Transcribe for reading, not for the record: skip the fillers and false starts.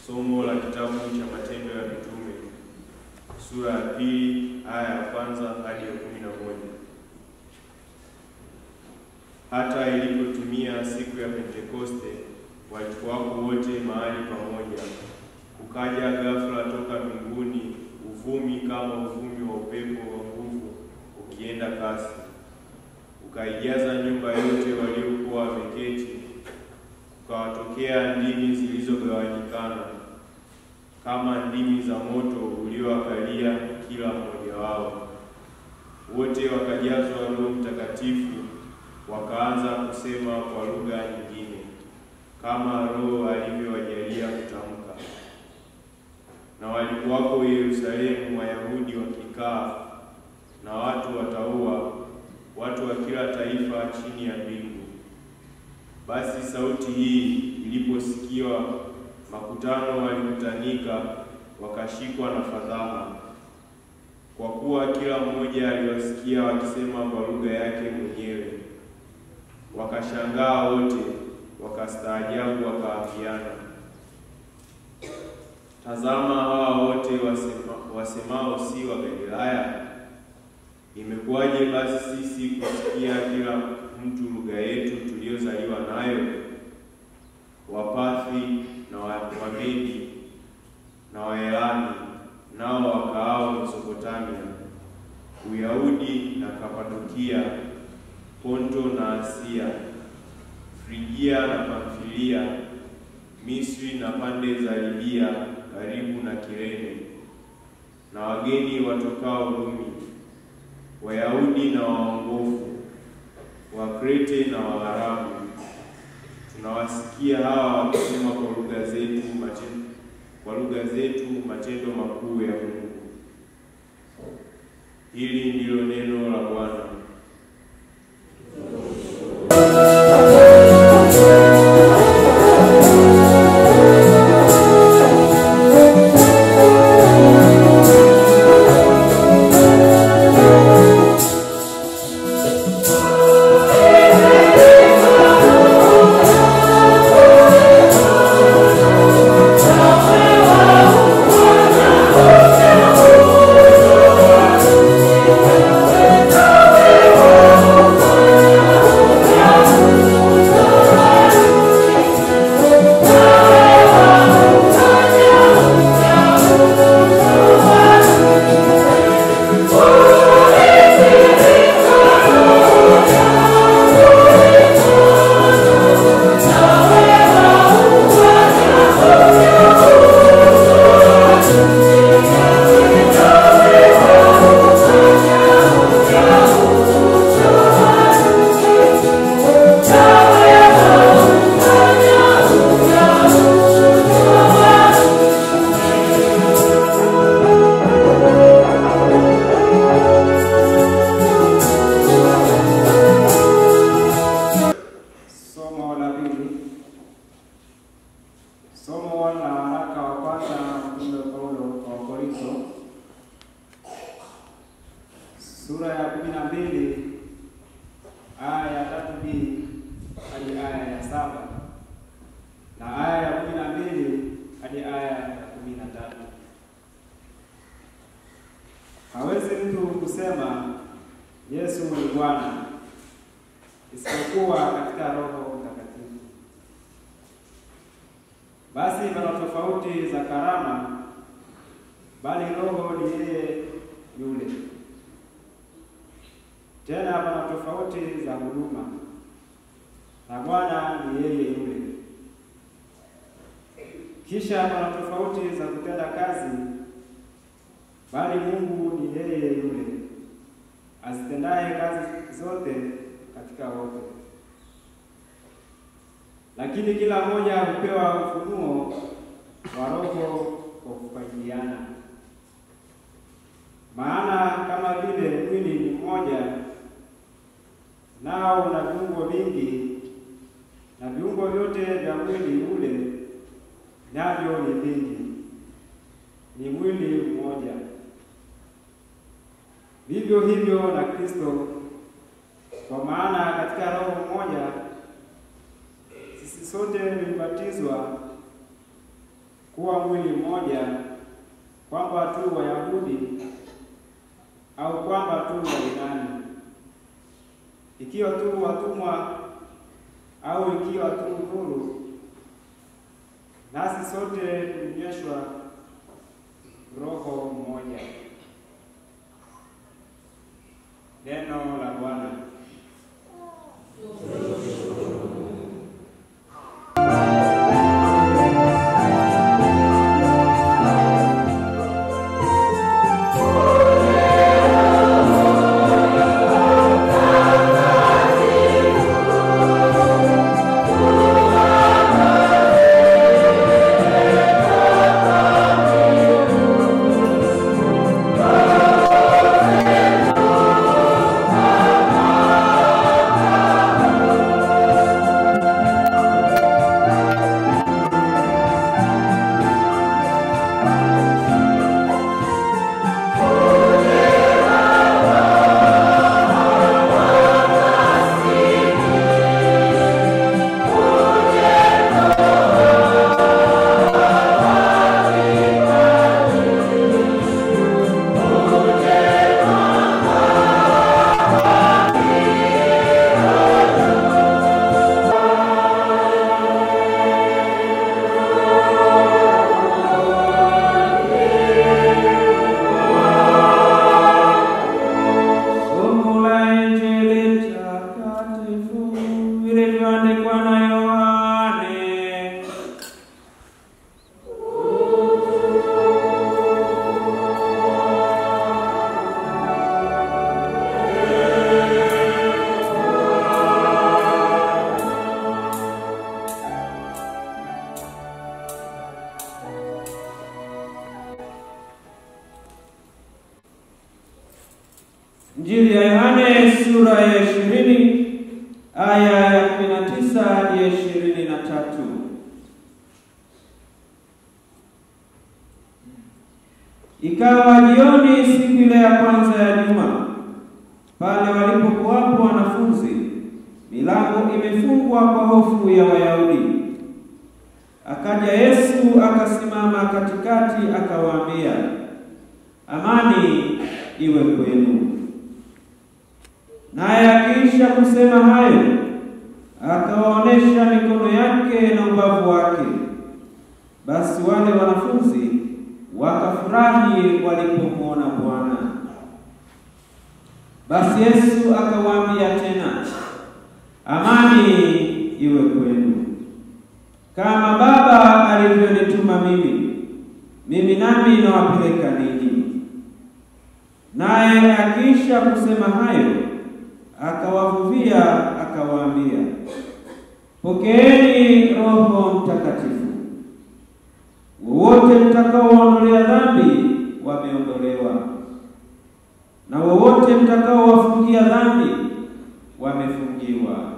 Somo la kitabu cha Matendo ya Mitume, sura ya 2 aya ya 1 hadi ya 11. Hata ilipotimia siku ya Pentekoste, walikuwako wote mahali pamoja. Kukaja ghafla toka mbinguni uvumi kama uvumi wa upepo wa nguvu ukienda kasi, ukaijaza nyumba yote waliokuwa wameketi. Ukawatokea ndimi zilizogawanyikana kama ndimi za moto uliowakalia kila mmoja wao. Wote wakajazwa Roho Mtakatifu, wakaanza kusema kwa lugha nyingine kama Roho alivyowajalia kutamka. Na walikuwako Yerusalemu Wayahudi wakikaa na watu wataua, watu wa kila taifa chini ya mbingu. Basi sauti hii iliposikiwa, makutano walikutanika, wakashikwa na fadhaa, kwa kuwa kila mmoja aliwasikia wakisema kwa lugha yake mwenyewe. Wakashangaa wote, wakastaajabu, wakaambiana, tazama, hawa wote wasemao si wa Galilaya? Imekuwaje basi sisi kusikia kila mtu lugha yetu tuliyozaliwa nayo? Wapathi na Wamedi na Waelami, nao wakaao Mesopotamia, Uyahudi na Kapadokia, Ponto na Asia, Frigia na Pamfilia, Misri na pande za Libia karibu na Kirene, na wageni watokao Rumi, Wayahudi na waongofu, Wakrete na Waarabu. Tunawasikia hawa wakisema kwa lugha zetu matendo makuu ya Mungu. Hili ndilo neno la Bwana. Sura ya 12 aya ya 3b hadi aya ya 7 na aya ya 12 hadi aya ya 13. Hawezi mtu kusema Yesu ni Bwana isipokuwa katika Roho Mtakatifu. Basi pana tofauti za karama, bali Roho ni yeye yule. Tena pana tofauti za huduma, na Bwana ni yeye yule. Kisha pana tofauti za kutenda kazi, bali Mungu ni yeye yule, azitendaye kazi zote katika wote. Lakini kila mmoja hupewa ufunuo wa Roho kwa kufaidiana. Maana kama vile mwili ni mmoja, nao una viungo vingi, na viungo vyote vya mwili ule navyo ni vingi, ni mwili mmoja. Vivyo hivyo na Kristo, kwa maana katika Roho mmoja sisi sote tulibatizwa kuwa mwili mmoja, kwamba tu Wayahudi au kwamba tu Wayunani, ikiwa tu watumwa au ikiwa tu huru, nasi sote tulinyweshwa Roho mmoja. Neno la Bwana. Injili ya Yohane sura ya 20 aya ya 19 hadi 23. Ikawa jioni siku ile ya kwanza ya juma, pale walipokuwapo wanafunzi, milango imefungwa kwa hofu ya Wayahudi. Akaja Yesu akasimama katikati akawaambia, amani iwe kwenu. Naye akiisha kusema hayo, akawaonesha mikono yake na ubavu wake. Basi wale wanafunzi wakafurahi walipomwona Bwana. Basi Yesu akawaambia tena, amani iwe kwenu. Kama Baba alivyonituma mimi nami nawapeleka ninyi. Naye akiisha kusema hayo, akawavuvia akawaambia, pokeeni Roho Mtakatifu. Wowote mtakaowaondolea dhambi wameondolewa, na wowote mtakaowafungia dhambi wamefungiwa.